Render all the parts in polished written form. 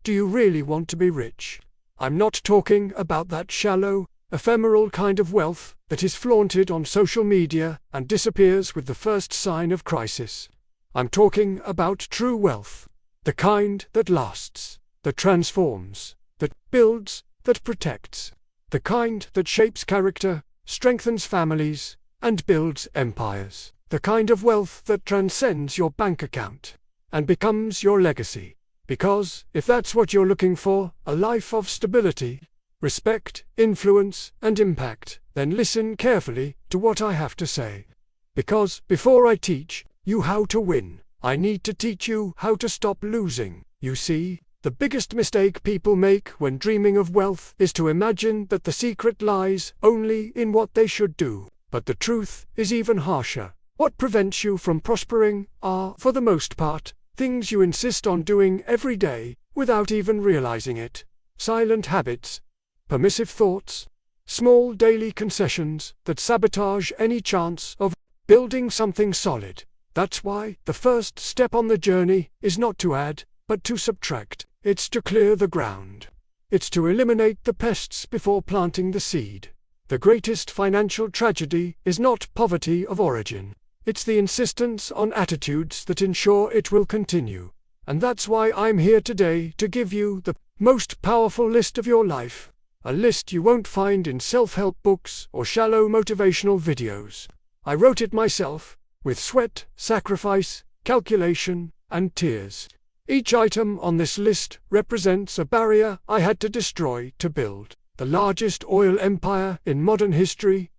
do you really want to be rich? I'm not talking about that shallow, ephemeral kind of wealth that is flaunted on social media and disappears with the first sign of crisis. I'm talking about true wealth, the kind that lasts, that transforms, that builds, that protects, the kind that shapes character, strengthens families, and builds empires, the kind of wealth that transcends your bank account and becomes your legacy. Because, if that's what you're looking for, a life of stability, respect, influence, and impact, then listen carefully to what I have to say. Because, before I teach you how to win, I need to teach you how to stop losing. You see, the biggest mistake people make when dreaming of wealth is to imagine that the secret lies only in what they should do. But the truth is even harsher. What prevents you from prospering are, for the most part, things you insist on doing every day without even realizing it. Silent habits, permissive thoughts, small daily concessions that sabotage any chance of building something solid. That's why the first step on the journey is not to add, but to subtract. It's to clear the ground. It's to eliminate the pests before planting the seed. The greatest financial tragedy is not poverty of origin. It's the insistence on attitudes that ensure it will continue. And that's why I'm here today to give you the most powerful list of your life. A list you won't find in self-help books or shallow motivational videos. I wrote it myself, with sweat, sacrifice, calculation, and tears. Each item on this list represents a barrier I had to destroy to build the largest oil empire in modern history.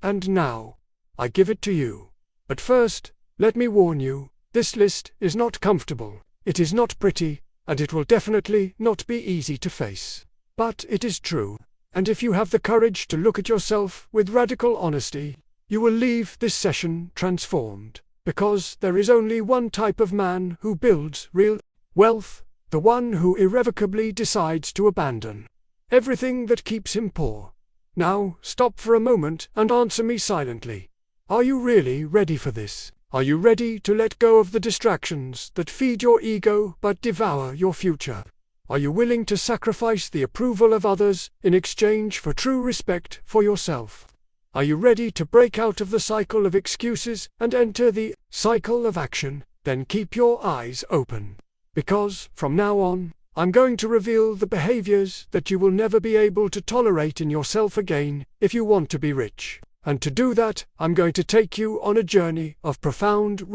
And now, I give it to you. But first, let me warn you, this list is not comfortable, it is not pretty, and it will definitely not be easy to face. But it is true, and if you have the courage to look at yourself with radical honesty, you will leave this session transformed. Because there is only one type of man who builds real wealth, the one who irrevocably decides to abandon everything that keeps him poor. Now, stop for a moment and answer me silently. Are you really ready for this? Are you ready to let go of the distractions that feed your ego but devour your future? Are you willing to sacrifice the approval of others in exchange for true respect for yourself? Are you ready to break out of the cycle of excuses and enter the cycle of action? Then keep your eyes open. Because, from now on, I'm going to reveal the behaviors that you will never be able to tolerate in yourself again if you want to be rich. And to do that, I'm going to take you on a journey of profound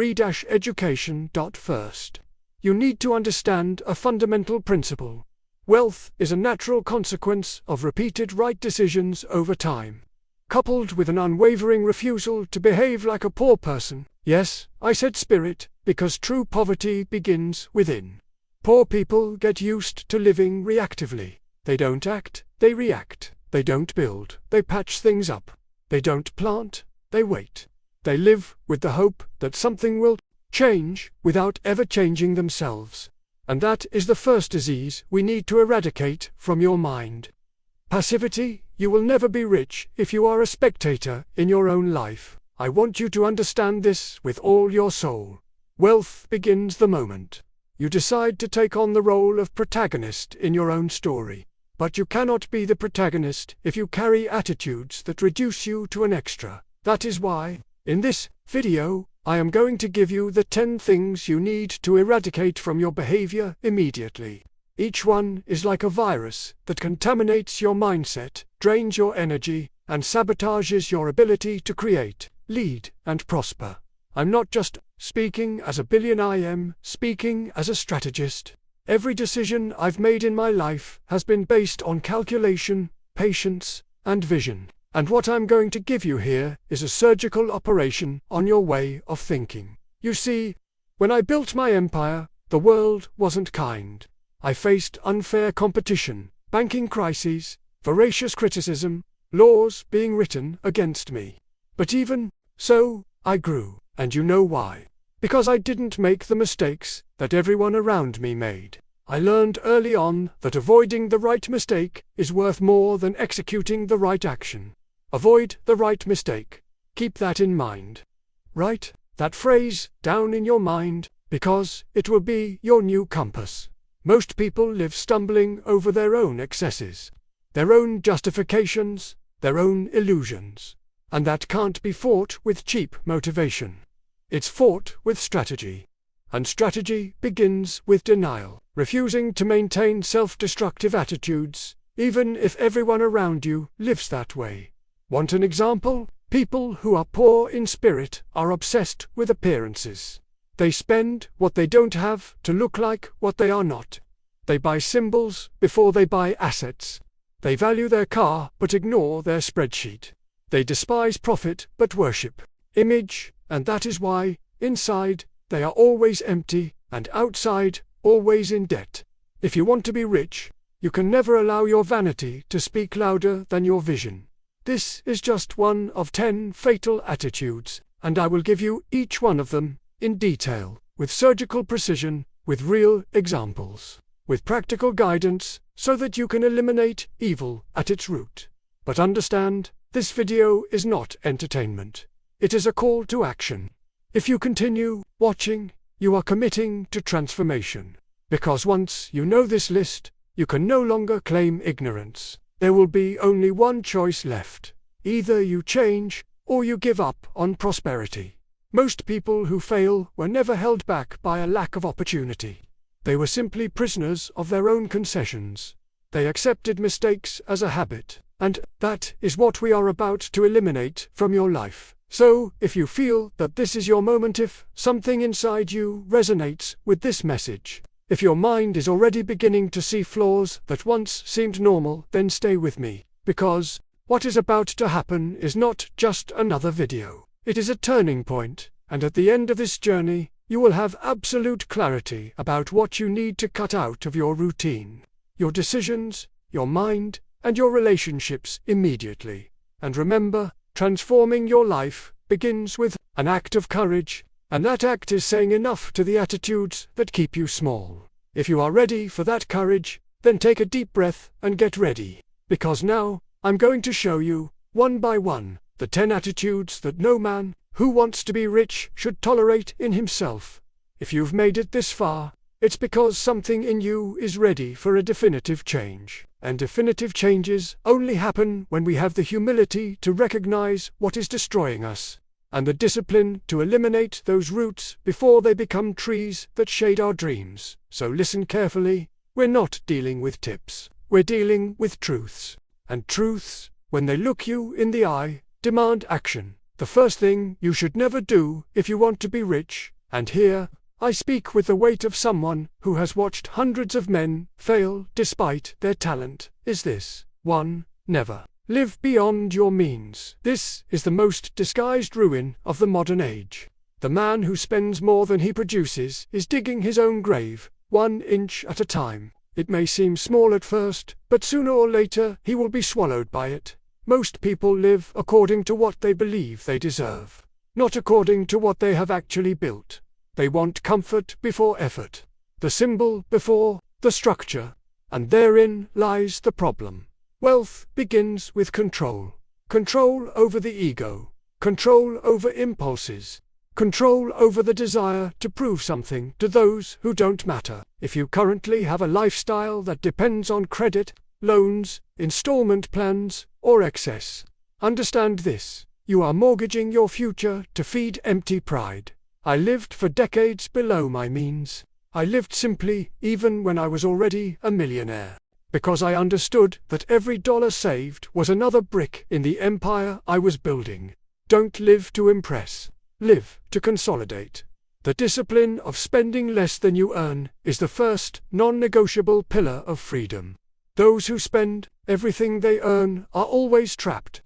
education. First, you need to understand a fundamental principle. Wealth is a natural consequence of repeated right decisions over time, coupled with an unwavering refusal to behave like a poor person. Yes, I said spirit, because true poverty begins within. Poor people get used to living reactively. They don't act, they react. They don't build, they patch things up. They don't plant, they wait. They live with the hope that something will change without ever changing themselves. And that is the first disease we need to eradicate from your mind. Passivity. You will never be rich if you are a spectator in your own life. I want you to understand this with all your soul. Wealth begins the moment you decide to take on the role of protagonist in your own story. But you cannot be the protagonist if you carry attitudes that reduce you to an extra. That is why, in this video, I am going to give you the 10 things you need to eradicate from your behavior immediately. Each one is like a virus that contaminates your mindset, drains your energy, and sabotages your ability to create, lead, and prosper. I'm not just speaking as a billionaire, I am speaking as a strategist. Every decision I've made in my life has been based on calculation, patience, and vision. And what I'm going to give you here is a surgical operation on your way of thinking. You see, when I built my empire, the world wasn't kind. I faced unfair competition, banking crises, voracious criticism, laws being written against me. But even so, I grew, and you know why. Because I didn't make the mistakes that everyone around me made. I learned early on that avoiding the right mistake is worth more than executing the right action. Avoid the right mistake. Keep that in mind. Write that phrase down in your mind, because it will be your new compass. Most people live stumbling over their own excesses, their own justifications, their own illusions. And that can't be fought with cheap motivation. It's fought with strategy. And strategy begins with denial, refusing to maintain self-destructive attitudes, even if everyone around you lives that way. Want an example? People who are poor in spirit are obsessed with appearances. They spend what they don't have to look like what they are not. They buy symbols before they buy assets. They value their car but ignore their spreadsheet. They despise profit but worship image, and that is why, inside, they are always empty, and outside, always in debt. If you want to be rich, you can never allow your vanity to speak louder than your vision. This is just one of 10 fatal attitudes, and I will give you each one of them, in detail, with surgical precision, with real examples, with practical guidance, so that you can eliminate evil at its root. But understand, this video is not entertainment. It is a call to action. If you continue watching, you are committing to transformation. Because once you know this list, you can no longer claim ignorance. There will be only one choice left. Either you change, or you give up on prosperity. Most people who fail were never held back by a lack of opportunity. They were simply prisoners of their own concessions. They accepted mistakes as a habit, and that is what we are about to eliminate from your life. So, if you feel that this is your moment, if something inside you resonates with this message, if your mind is already beginning to see flaws that once seemed normal, then stay with me, because what is about to happen is not just another video. It is a turning point, and at the end of this journey, you will have absolute clarity about what you need to cut out of your routine, your decisions, your mind, and your relationships immediately. And remember, transforming your life begins with an act of courage, and that act is saying enough to the attitudes that keep you small. If you are ready for that courage, then take a deep breath and get ready. Because now, I'm going to show you, one by one, the 10 attitudes that no man who wants to be rich should tolerate in himself. If you've made it this far, it's because something in you is ready for a definitive change. And definitive changes only happen when we have the humility to recognize what is destroying us, and the discipline to eliminate those roots before they become trees that shade our dreams. So listen carefully, we're not dealing with tips, we're dealing with truths. And truths, when they look you in the eye, demand action. The first thing you should never do if you want to be rich, and here, I speak with the weight of someone who has watched hundreds of men fail despite their talent, is this: 1. Never live beyond your means. This is the most disguised ruin of the modern age. The man who spends more than he produces is digging his own grave, 1 inch at a time. It may seem small at first, but sooner or later he will be swallowed by it. Most people live according to what they believe they deserve, not according to what they have actually built. They want comfort before effort, the symbol before the structure, and therein lies the problem. Wealth begins with control. Control over the ego, control over impulses, control over the desire to prove something to those who don't matter. If you currently have a lifestyle that depends on credit, loans, installment plans, or excess, understand this: you are mortgaging your future to feed empty pride. I lived for decades below my means. I lived simply, even when I was already a millionaire, because I understood that every dollar saved was another brick in the empire I was building. Don't live to impress. Live to consolidate. The discipline of spending less than you earn is the first non-negotiable pillar of freedom. Those who spend everything they earn are always trapped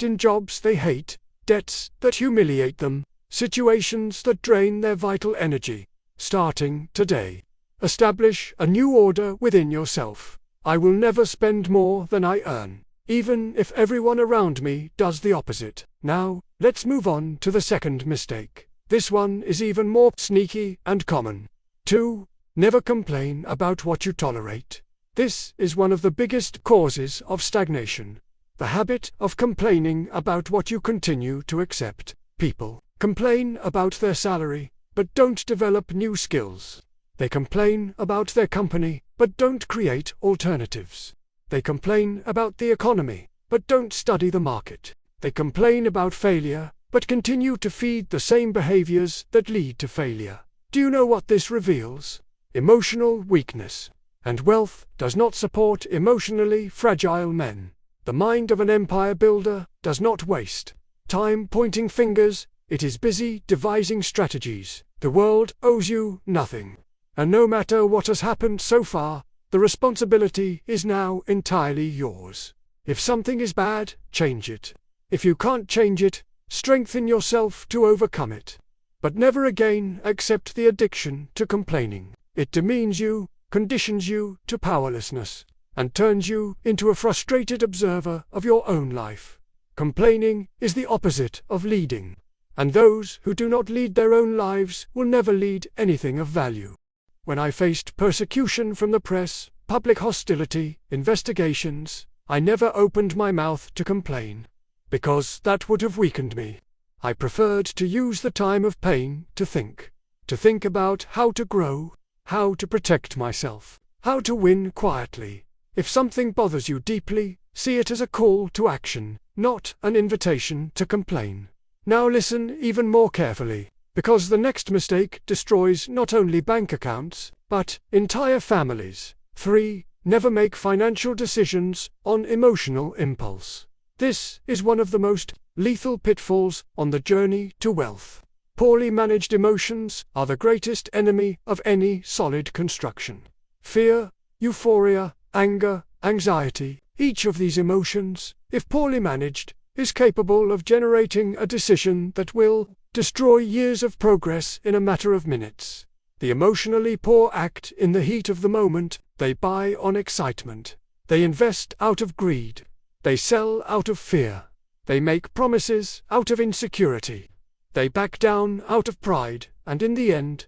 in jobs they hate, debts that humiliate them, situations that drain their vital energy. Starting today, establish a new order within yourself. I will never spend more than I earn, even if everyone around me does the opposite. Now, let's move on to the second mistake. This one is even more sneaky and common. 2. Never complain about what you tolerate. This is one of the biggest causes of stagnation. The habit of complaining about what you continue to accept. People complain about their salary, but don't develop new skills. They complain about their company, but don't create alternatives. They complain about the economy, but don't study the market. They complain about failure, but continue to feed the same behaviors that lead to failure. Do you know what this reveals? Emotional weakness. And wealth does not support emotionally fragile men. The mind of an empire builder does not waste time pointing fingers, it is busy devising strategies. The world owes you nothing. And no matter what has happened so far, the responsibility is now entirely yours. If something is bad, change it. If you can't change it, strengthen yourself to overcome it. But never again accept the addiction to complaining. It demeans you, conditions you to powerlessness, and turns you into a frustrated observer of your own life. Complaining is the opposite of leading, and those who do not lead their own lives will never lead anything of value. When I faced persecution from the press, public hostility, investigations, I never opened my mouth to complain, because that would have weakened me. I preferred to use the time of pain to think about how to grow, how to protect myself, how to win quietly. If something bothers you deeply, see it as a call to action, not an invitation to complain. Now listen even more carefully, because the next mistake destroys not only bank accounts, but entire families. 3. Never make financial decisions on emotional impulse. This is one of the most lethal pitfalls on the journey to wealth. Poorly managed emotions are the greatest enemy of any solid construction. Fear, euphoria, anger, anxiety, each of these emotions, if poorly managed, is capable of generating a decision that will destroy years of progress in a matter of minutes. The emotionally poor act in the heat of the moment. They buy on excitement. They invest out of greed. They sell out of fear. They make promises out of insecurity. They back down out of pride, and in the end,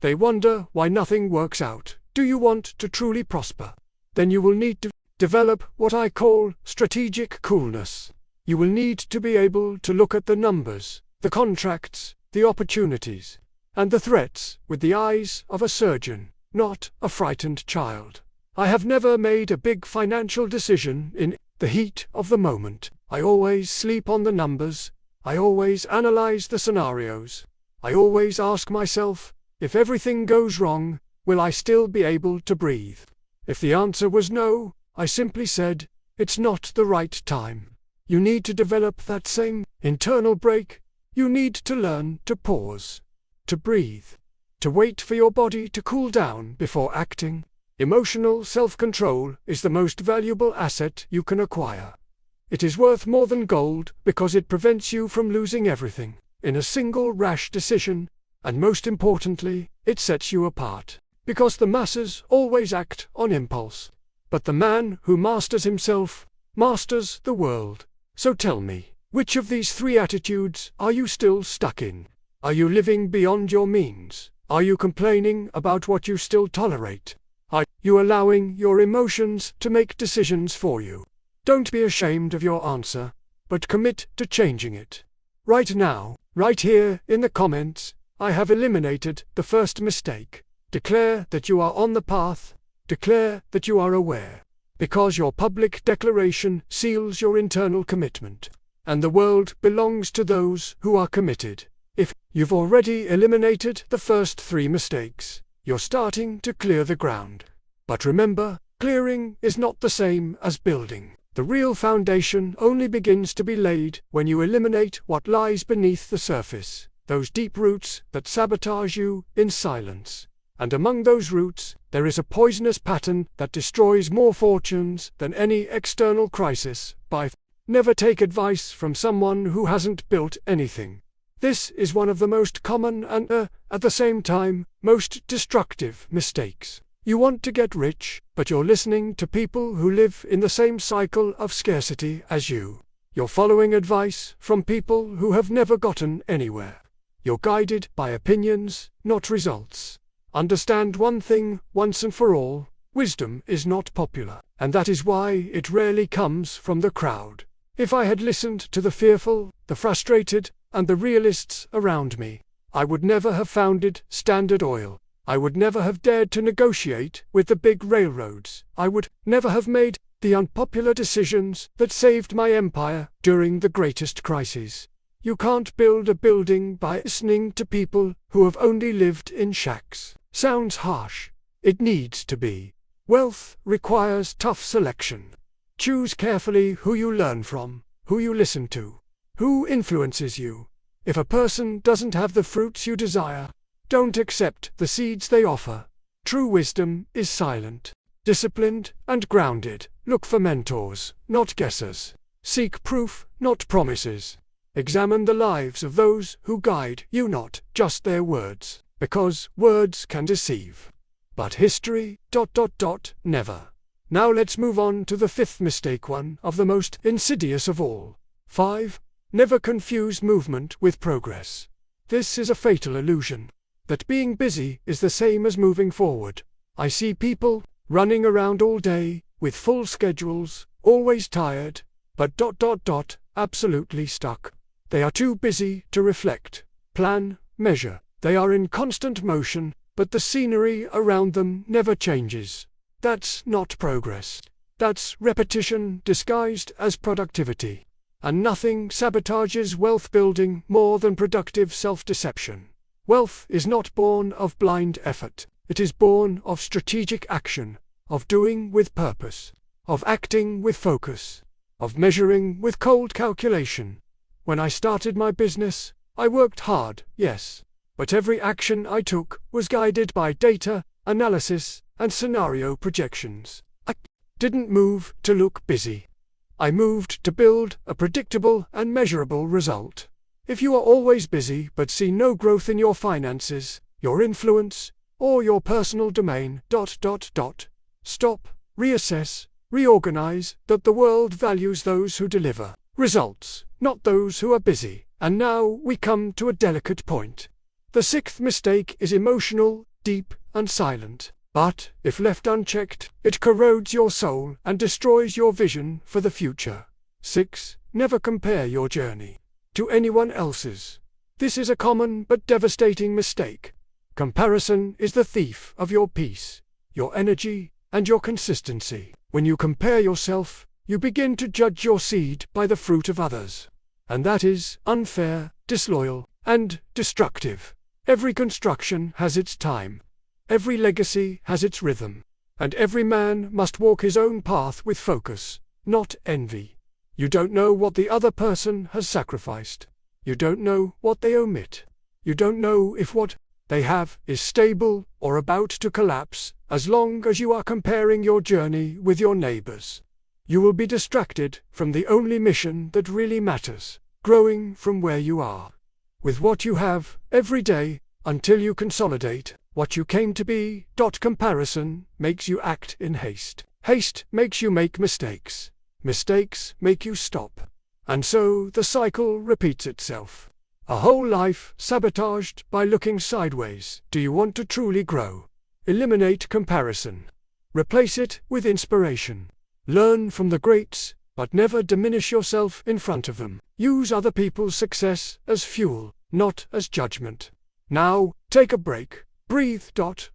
they wonder why nothing works out. Do you want to truly prosper? Then you will need to develop what I call strategic coolness. You will need to be able to look at the numbers, the contracts, the opportunities, and the threats with the eyes of a surgeon, not a frightened child. I have never made a big financial decision in the heat of the moment. I always sleep on the numbers. I always analyze the scenarios. I always ask myself, if everything goes wrong, will I still be able to breathe? If the answer was no, I simply said, it's not the right time. You need to develop that same internal break. You need to learn to pause, to breathe, to wait for your body to cool down before acting. Emotional self-control is the most valuable asset you can acquire. It is worth more than gold because it prevents you from losing everything in a single rash decision, and most importantly, it sets you apart. Because the masses always act on impulse, but the man who masters himself masters the world. So tell me, which of these 3 attitudes are you still stuck in? Are you living beyond your means? Are you complaining about what you still tolerate? Are you allowing your emotions to make decisions for you? Don't be ashamed of your answer, but commit to changing it. Right now, right here in the comments, I have eliminated the first mistake. Declare that you are on the path. Declare that you are aware. Because your public declaration seals your internal commitment. And the world belongs to those who are committed. If you've already eliminated the first 3 mistakes, you're starting to clear the ground. But remember, clearing is not the same as building. The real foundation only begins to be laid when you eliminate what lies beneath the surface, those deep roots that sabotage you in silence. And among those roots, there is a poisonous pattern that destroys more fortunes than any external crisis. Never take advice from someone who hasn't built anything. This is one of the most common and, at the same time, most destructive mistakes. You want to get rich, but you're listening to people who live in the same cycle of scarcity as you. You're following advice from people who have never gotten anywhere. You're guided by opinions, not results. Understand one thing once and for all: wisdom is not popular, and that is why it rarely comes from the crowd. If I had listened to the fearful, the frustrated, and the realists around me, I would never have founded Standard Oil. I would never have dared to negotiate with the big railroads. I would never have made the unpopular decisions that saved my empire during the greatest crises. You can't build a building by listening to people who have only lived in shacks. Sounds harsh. It needs to be. Wealth requires tough selection. Choose carefully who you learn from, who you listen to, who influences you. If a person doesn't have the fruits you desire, don't accept the seeds they offer. True wisdom is silent, disciplined, and grounded. Look for mentors, not guessers. Seek proof, not promises. Examine the lives of those who guide you, not just their words, because words can deceive. But history, never. Now let's move on to the fifth mistake, one of the most insidious of all. 5. Never confuse movement with progress. This is a fatal illusion, that being busy is the same as moving forward. I see people running around all day, with full schedules, always tired, but absolutely stuck. They are too busy to reflect, plan, measure. They are in constant motion, but the scenery around them never changes. That's not progress. That's repetition disguised as productivity. And nothing sabotages wealth building more than productive self-deception. Wealth is not born of blind effort. It is born of strategic action, of doing with purpose, of acting with focus, of measuring with cold calculation. When I started my business, I worked hard, yes, but every action I took was guided by data, analysis, and scenario projections. I didn't move to look busy. I moved to build a predictable and measurable result. If you are always busy but see no growth in your finances, your influence, or your personal domain, stop, reassess, reorganize. That the world values those who deliver results, not those who are busy. And now we come to a delicate point. The sixth mistake is emotional, deep, and silent. But, if left unchecked, it corrodes your soul and destroys your vision for the future. 6. Never compare your journey to anyone else's. This is a common but devastating mistake. Comparison is the thief of your peace, your energy, and your consistency. When you compare yourself, you begin to judge your seed by the fruit of others. And that is unfair, disloyal, and destructive. Every construction has its time. Every legacy has its rhythm. And every man must walk his own path with focus, not envy. You don't know what the other person has sacrificed. You don't know what they omit. You don't know if what they have is stable or about to collapse, as long as you are comparing your journey with your neighbor's. You will be distracted from the only mission that really matters, growing from where you are, with what you have, every day, until you consolidate what you came to be. Comparison makes you act in haste. Haste makes you make mistakes. Mistakes make you stop. And so the cycle repeats itself. A whole life sabotaged by looking sideways. Do you want to truly grow? Eliminate comparison. Replace it with inspiration. Learn from the greats, but never diminish yourself in front of them. Use other people's success as fuel, not as judgment. Now, take a break. Breathe.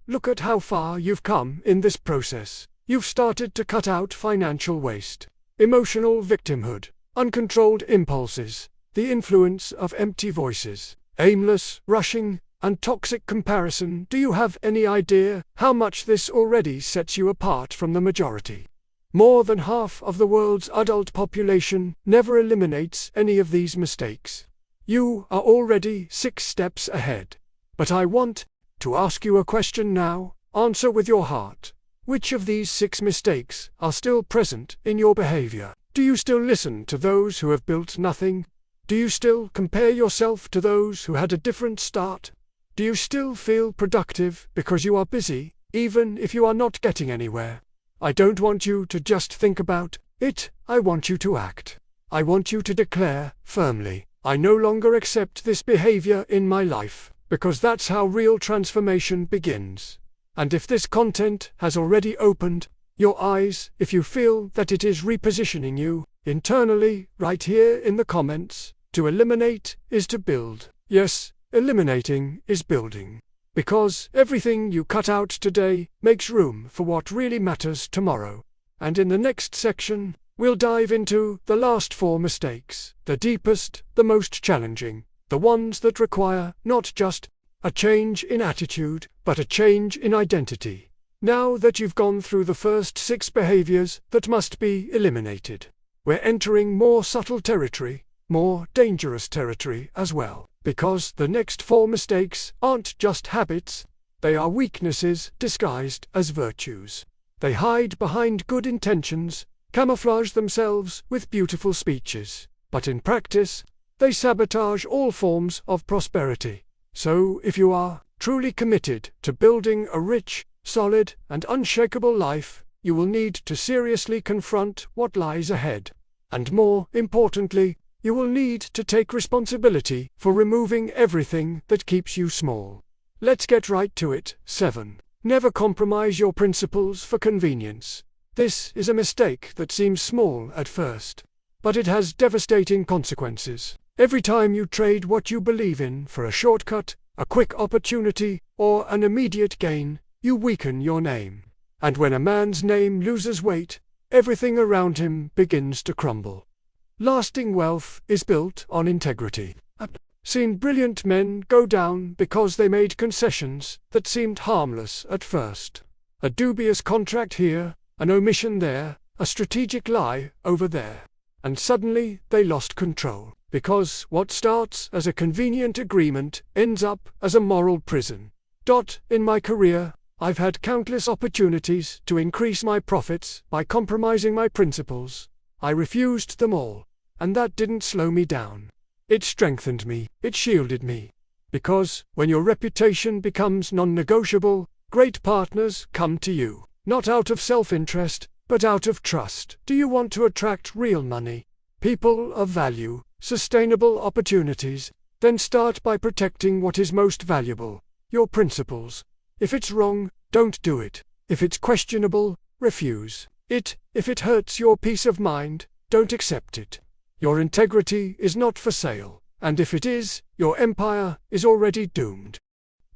Look at how far you've come in this process. You've started to cut out financial waste, emotional victimhood, uncontrolled impulses, the influence of empty voices, aimless rushing, and toxic comparison. Do you have any idea how much this already sets you apart from the majority? More than half of the world's adult population never eliminates any of these mistakes. You are already 6 steps ahead. But I want to ask you a question now. Answer with your heart. Which of these 6 mistakes are still present in your behavior? Do you still listen to those who have built nothing? Do you still compare yourself to those who had a different start? Do you still feel productive because you are busy, even if you are not getting anywhere? I don't want you to just think about it, I want you to act. I want you to declare firmly, I no longer accept this behavior in my life, because that's how real transformation begins. And if this content has already opened your eyes, if you feel that it is repositioning you internally, right here in the comments, to eliminate is to build. Yes, eliminating is building. Because everything you cut out today makes room for what really matters tomorrow. And in the next section, we'll dive into the last 4 mistakes, the deepest, the most challenging, the ones that require not just a change in attitude, but a change in identity. Now that you've gone through the first 6 behaviors that must be eliminated, we're entering more subtle territory, more dangerous territory as well, because the next 4 mistakes aren't just habits, they are weaknesses disguised as virtues. They hide behind good intentions, camouflage themselves with beautiful speeches, but in practice, they sabotage all forms of prosperity. So if you are truly committed to building a rich, solid, and unshakable life, you will need to seriously confront what lies ahead. And more importantly, you will need to take responsibility for removing everything that keeps you small. Let's get right to it. 7. Never compromise your principles for convenience. This is a mistake that seems small at first, but it has devastating consequences. Every time you trade what you believe in for a shortcut, a quick opportunity, or an immediate gain, you weaken your name. And when a man's name loses weight, everything around him begins to crumble. Lasting wealth is built on integrity. I've seen brilliant men go down because they made concessions that seemed harmless at first. A dubious contract here, an omission there, a strategic lie over there. And suddenly they lost control, because what starts as a convenient agreement ends up as a moral prison. In my career, I've had countless opportunities to increase my profits by compromising my principles. I refused them all, and that didn't slow me down. It strengthened me, it shielded me. Because when your reputation becomes non-negotiable, great partners come to you, not out of self-interest, but out of trust. Do you want to attract real money, people of value, sustainable opportunities? Then start by protecting what is most valuable, your principles. If it's wrong, don't do it. If it's questionable, refuse it. If it hurts your peace of mind, don't accept it. Your integrity is not for sale, and if it is, your empire is already doomed.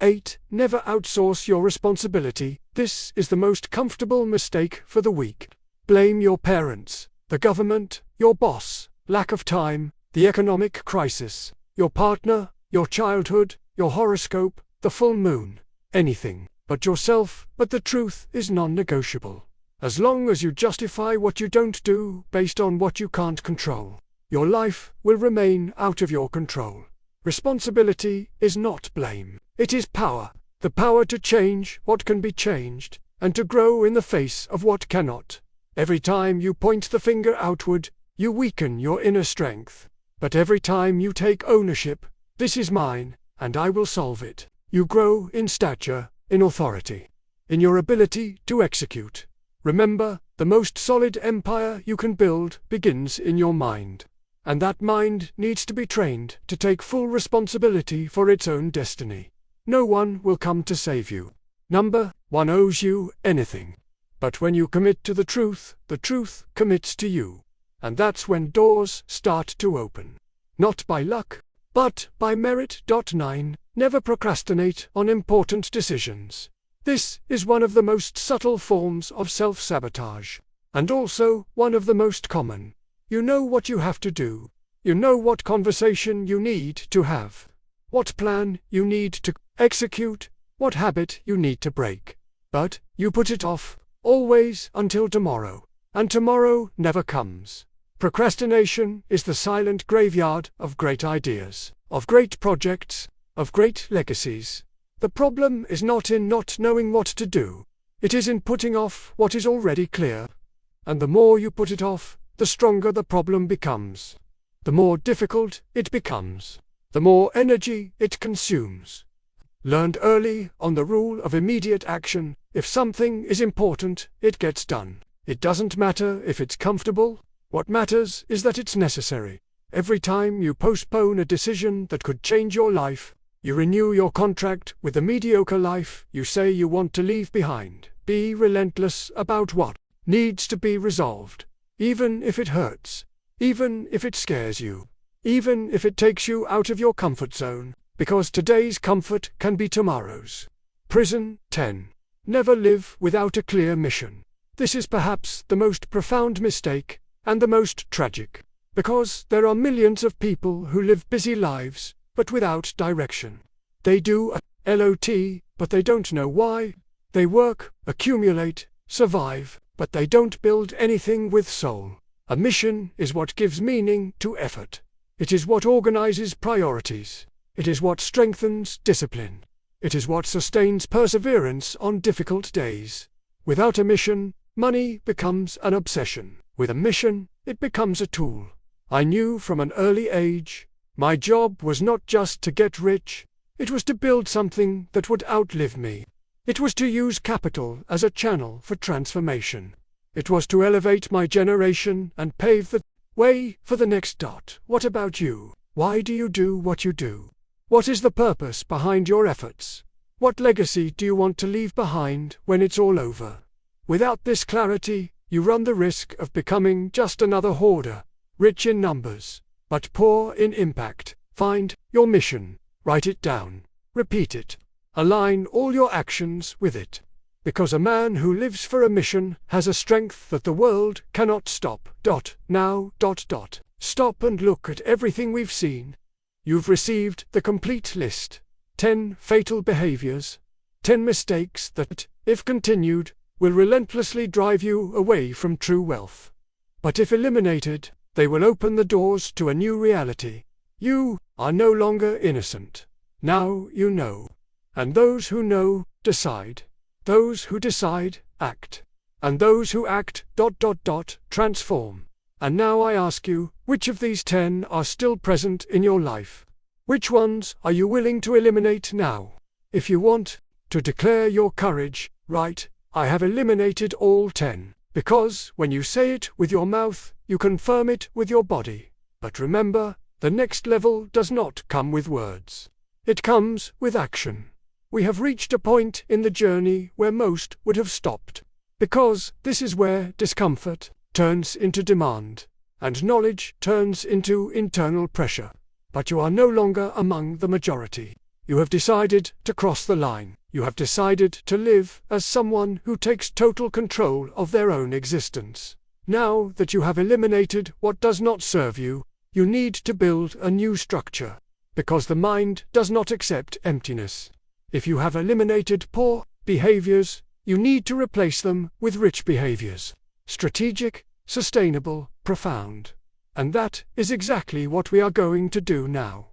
8. Never outsource your responsibility. This is the most comfortable mistake for the weak. Blame your parents, the government, your boss, lack of time, the economic crisis, your partner, your childhood, your horoscope, the full moon. Anything but yourself, but the truth is non-negotiable. As long as you justify what you don't do based on what you can't control, your life will remain out of your control. Responsibility is not blame. It is power. The power to change what can be changed, and to grow in the face of what cannot. Every time you point the finger outward, you weaken your inner strength. But every time you take ownership, this is mine, and I will solve it, you grow in stature, in authority, in your ability to execute. Remember, the most solid empire you can build begins in your mind. And that mind needs to be trained to take full responsibility for its own destiny. No one will come to save you. Number 1 owes you anything. But when you commit to the truth commits to you. And that's when doors start to open. Not by luck, but by merit. 9. Never procrastinate on important decisions. This is one of the most subtle forms of self-sabotage, and also one of the most common. You know what you have to do. You know what conversation you need to have, what plan you need to execute, what habit you need to break. But you put it off, always until tomorrow, and tomorrow never comes. Procrastination is the silent graveyard of great ideas, of great projects, of great legacies. The problem is not in not knowing what to do. It is in putting off what is already clear. And the more you put it off, the stronger the problem becomes. The more difficult it becomes. The more energy it consumes. Learned early on the rule of immediate action. If something is important, it gets done. It doesn't matter if it's comfortable. What matters is that it's necessary. Every time you postpone a decision that could change your life, you renew your contract with the mediocre life you say you want to leave behind. Be relentless about what needs to be resolved, even if it hurts, even if it scares you, even if it takes you out of your comfort zone, because today's comfort can be tomorrow's Prison 10. Never live without a clear mission. This is perhaps the most profound mistake, and the most tragic. Because there are millions of people who live busy lives, but without direction. They do a lot, but they don't know why. They work, accumulate, survive, but they don't build anything with soul. A mission is what gives meaning to effort. It is what organizes priorities. It is what strengthens discipline. It is what sustains perseverance on difficult days. Without a mission, money becomes an obsession. With a mission, it becomes a tool. I knew from an early age, my job was not just to get rich, it was to build something that would outlive me. It was to use capital as a channel for transformation. It was to elevate my generation and pave the way for the next. What about you? Why do you do what you do? What is the purpose behind your efforts? What legacy do you want to leave behind when it's all over? Without this clarity, you run the risk of becoming just another hoarder, rich in numbers, but poor in impact. Find your mission, write it down, repeat it, align all your actions with it. Because a man who lives for a mission has a strength that the world cannot stop. Now. Stop and look at everything we've seen. You've received the complete list. 10 fatal behaviors. 10 mistakes that, if continued, will relentlessly drive you away from true wealth. But if eliminated, they will open the doors to a new reality. You are no longer innocent. Now you know. And those who know, decide. Those who decide, act. And those who act, transform. And now I ask you, which of these 10 are still present in your life? Which ones are you willing to eliminate now? If you want to declare your courage, write, I have eliminated all 10. Because when you say it with your mouth, you confirm it with your body. But remember, the next level does not come with words. It comes with action. We have reached a point in the journey where most would have stopped. Because this is where discomfort turns into demand, and knowledge turns into internal pressure. But you are no longer among the majority. You have decided to cross the line. You have decided to live as someone who takes total control of their own existence. Now that you have eliminated what does not serve you, you need to build a new structure. Because the mind does not accept emptiness. If you have eliminated poor behaviors, you need to replace them with rich behaviors. Strategic, sustainable, profound. And that is exactly what we are going to do now.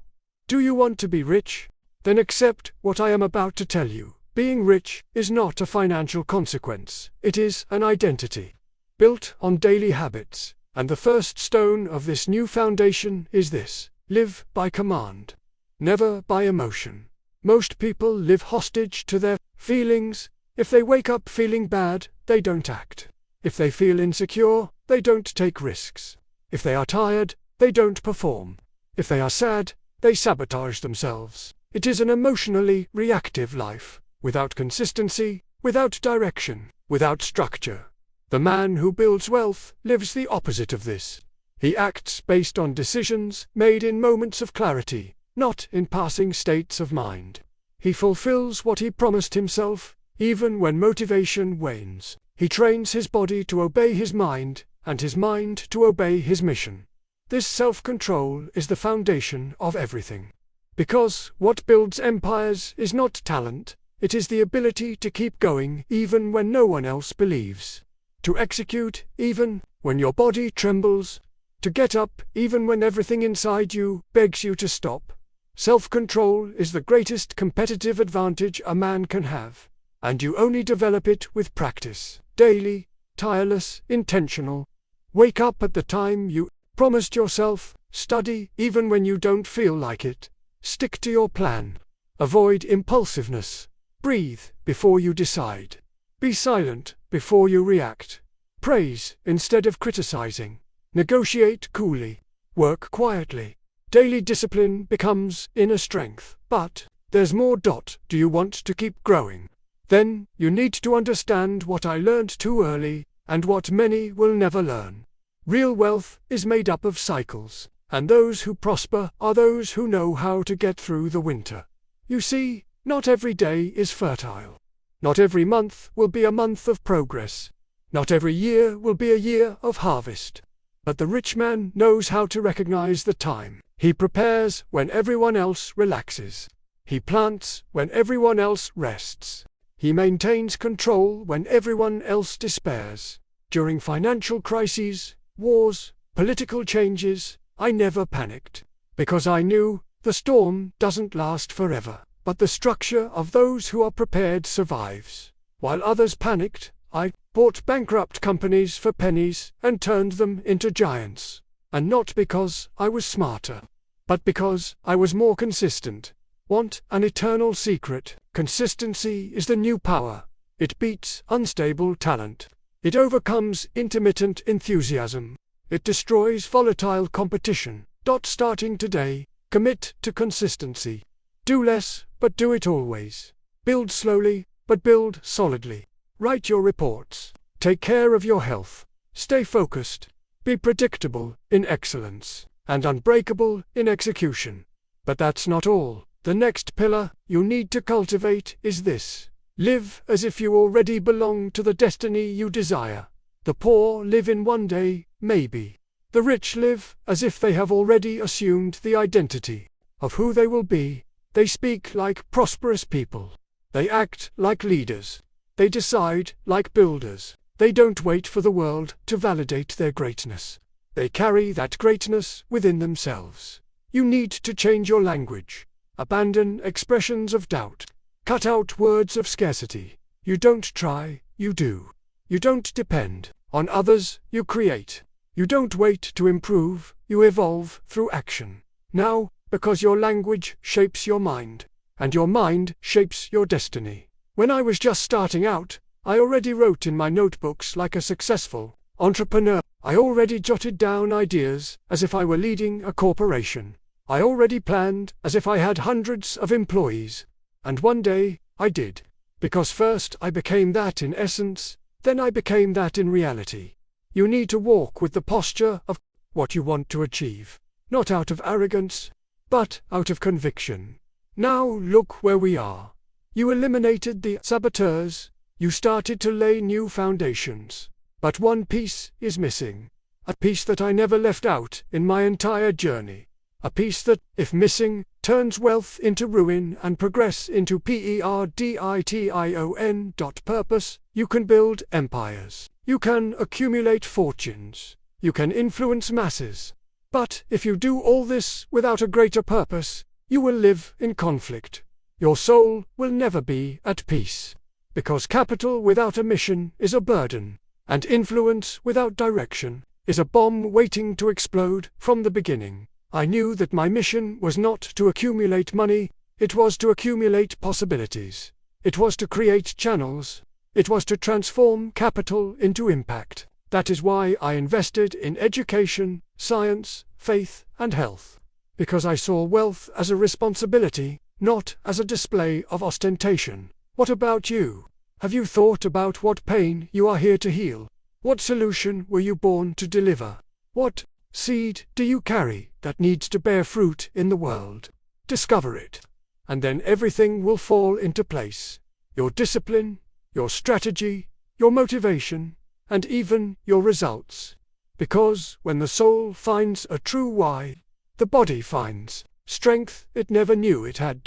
Do you want to be rich? Then accept what I am about to tell you. Being rich is not a financial consequence. It is an identity. Built on daily habits. And the first stone of this new foundation is this: live by command. Never by emotion. Most people live hostage to their feelings. If they wake up feeling bad, they don't act. If they feel insecure, they don't take risks. If they are tired, they don't perform. If they are sad, they sabotage themselves. It is an emotionally reactive life, without consistency, without direction, without structure. The man who builds wealth lives the opposite of this. He acts based on decisions made in moments of clarity, not in passing states of mind. He fulfills what he promised himself, even when motivation wanes. He trains his body to obey his mind, and his mind to obey his mission. This self-control is the foundation of everything. Because what builds empires is not talent, it is the ability to keep going even when no one else believes. To execute even when your body trembles. To get up even when everything inside you begs you to stop. Self-control is the greatest competitive advantage a man can have, and you only develop it with practice, daily, tireless, intentional. Wake up at the time you promised yourself, study even when you don't feel like it, stick to your plan, avoid impulsiveness, breathe before you decide, be silent before you react, praise instead of criticizing, negotiate coolly, work quietly. Daily discipline becomes inner strength. But there's more. Do you want to keep growing? Then you need to understand what I learned too early, and what many will never learn. Real wealth is made up of cycles, and those who prosper are those who know how to get through the winter. You see, Not every day is fertile. Not every month will be a month of progress. Not every year will be a year of harvest. But the rich man knows how to recognize the time. He prepares when everyone else relaxes. He plants when everyone else rests. He maintains control when everyone else despairs. During financial crises, wars, political changes, I never panicked. Because I knew the storm doesn't last forever. But the structure of those who are prepared survives. While others panicked, I bought bankrupt companies for pennies and turned them into giants. And not because I was smarter, but because I was more consistent. Want an eternal secret? Consistency is the new power. It beats unstable talent. It overcomes intermittent enthusiasm. It destroys volatile competition. Starting today, commit to consistency. Do less, but do it always. Build slowly, but build solidly. Write your reports. Take care of your health. Stay focused. Be predictable in excellence, and unbreakable in execution. But that's not all. The next pillar you need to cultivate is this. Live as if you already belong to the destiny you desire. The poor live in one day, maybe. The rich live as if they have already assumed the identity of who they will be. They speak like prosperous people. They act like leaders. They decide like builders. They don't wait for the world to validate their greatness. They carry that greatness within themselves. You need to change your language. Abandon expressions of doubt. Cut out words of scarcity. You don't try, you do. You don't depend on others, you create. You don't wait to improve, you evolve through action. Now, because your language shapes your mind, and your mind shapes your destiny. When I was just starting out, I already wrote in my notebooks like a successful entrepreneur. I already jotted down ideas as if I were leading a corporation. I already planned as if I had hundreds of employees. And one day, I did. Because first I became that in essence, then I became that in reality. You need to walk with the posture of what you want to achieve, not out of arrogance, but out of conviction. Now look where we are. You eliminated the saboteurs, you started to lay new foundations. But one piece is missing. A piece that I never left out in my entire journey. A piece that, if missing, turns wealth into ruin and progress into perdition. Purpose. You can build empires. You can accumulate fortunes. You can influence masses. But if you do all this without a greater purpose, you will live in conflict. Your soul will never be at peace. Because capital without a mission is a burden, and influence without direction is a bomb waiting to explode from the beginning. I knew that my mission was not to accumulate money, it was to accumulate possibilities. It was to create channels. It was to transform capital into impact. That is why I invested in education, science, faith, and health. Because I saw wealth as a responsibility, not as a display of ostentation. What about you? Have you thought about what pain you are here to heal? What solution were you born to deliver? What seed do you carry that needs to bear fruit in the world? Discover it. And then everything will fall into place. Your discipline, your strategy, your motivation, and even your results. Because when the soul finds a true why, the body finds strength it never knew it had.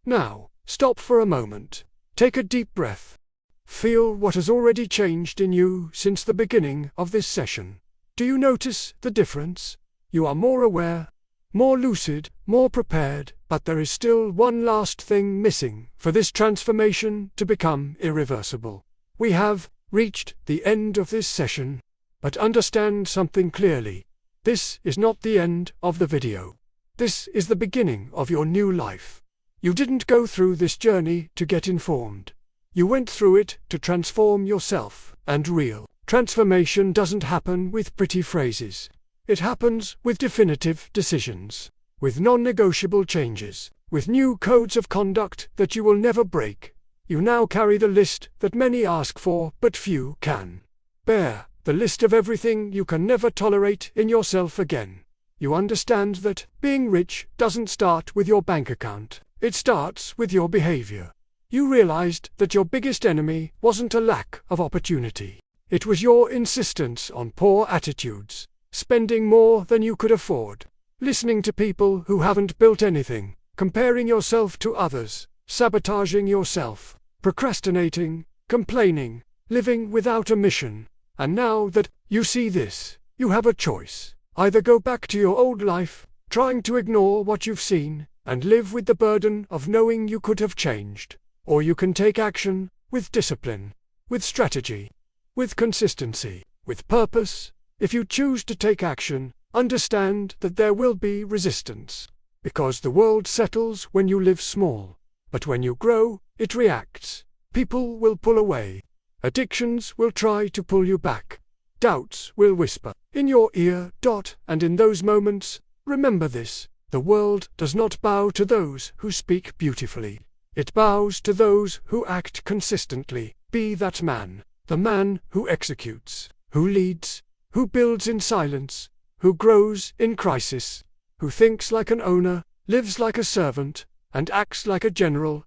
Now, stop for a moment. Take a deep breath. Feel what has already changed in you since the beginning of this session. Do you notice the difference? You are more aware, more lucid, more prepared, but there is still one last thing missing for this transformation to become irreversible. We have reached the end of this session, but understand something clearly. This is not the end of the video. This is the beginning of your new life. You didn't go through this journey to get informed. You went through it to transform yourself, and real transformation doesn't happen with pretty phrases. It happens with definitive decisions, with non-negotiable changes, with new codes of conduct that you will never break. You now carry the list that many ask for but few can bear, the list of everything you can never tolerate in yourself again. You understand that being rich doesn't start with your bank account. It starts with your behavior. You realized that your biggest enemy wasn't a lack of opportunity. It was your insistence on poor attitudes, spending more than you could afford, listening to people who haven't built anything, comparing yourself to others, sabotaging yourself, procrastinating, complaining, living without a mission. And now that you see this, you have a choice. Either go back to your old life, trying to ignore what you've seen, and live with the burden of knowing you could have changed, or you can take action, with discipline, with strategy, with consistency, with purpose. If you choose to take action, understand that there will be resistance, because the world settles when you live small. But when you grow, it reacts. People will pull away. Addictions will try to pull you back. Doubts will whisper in your ear. And in those moments, remember this: the world does not bow to those who speak beautifully. It bows to those who act consistently. Be that man, the man who executes, who leads, who builds in silence, who grows in crisis, who thinks like an owner, lives like a servant, and acts like a general.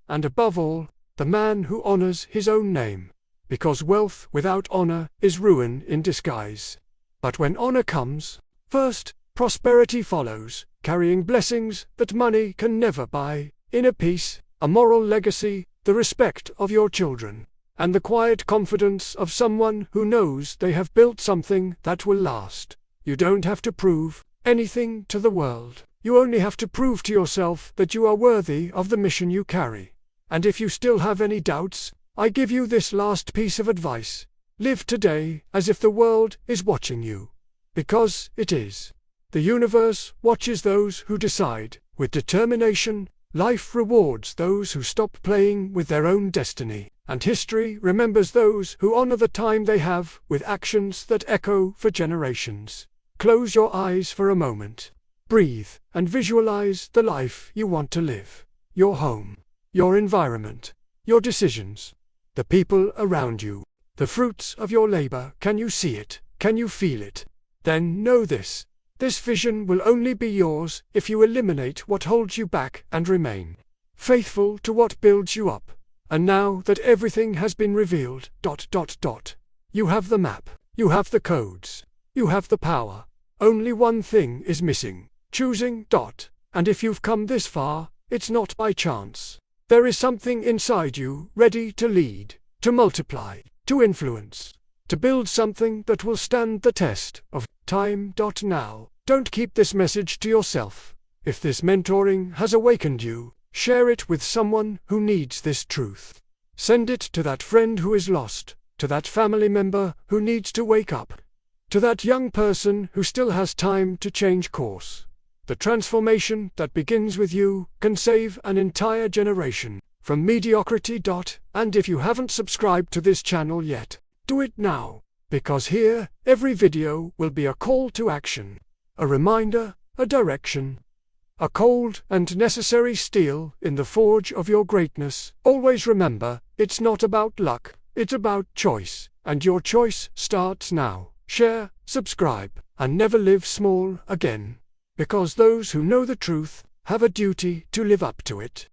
And above all, the man who honors his own name. Because wealth without honor is ruin in disguise. But when honor comes, first, prosperity follows, carrying blessings that money can never buy, inner peace, a moral legacy, the respect of your children, and the quiet confidence of someone who knows they have built something that will last. You don't have to prove anything to the world. You only have to prove to yourself that you are worthy of the mission you carry. And if you still have any doubts, I give you this last piece of advice. Live today as if the world is watching you. Because it is. The universe watches those who decide. With determination, life rewards those who stop playing with their own destiny. And history remembers those who honor the time they have with actions that echo for generations. Close your eyes for a moment. Breathe and visualize the life you want to live. Your home, your environment, your decisions, the people around you, the fruits of your labor. Can you see it? Can you feel it? Then know this: this vision will only be yours if you eliminate what holds you back and remain faithful to what builds you up. And now that everything has been revealed, you have the map, you have the codes, you have the power. Only one thing is missing: choosing. And if you've come this far, it's not by chance. There is something inside you ready to lead, to multiply, to influence, to build something that will stand the test of time. Now, don't keep this message to yourself. If this mentoring has awakened you, share it with someone who needs this truth. Send it to that friend who is lost, to that family member who needs to wake up, to that young person who still has time to change course. The transformation that begins with you can save an entire generation from mediocrity. And if you haven't subscribed to this channel yet, do it now, because here, every video will be a call to action, a reminder, a direction, a cold and necessary steel in the forge of your greatness. Always remember, it's not about luck, it's about choice, and your choice starts now. Share, subscribe, and never live small again. Because those who know the truth have a duty to live up to it.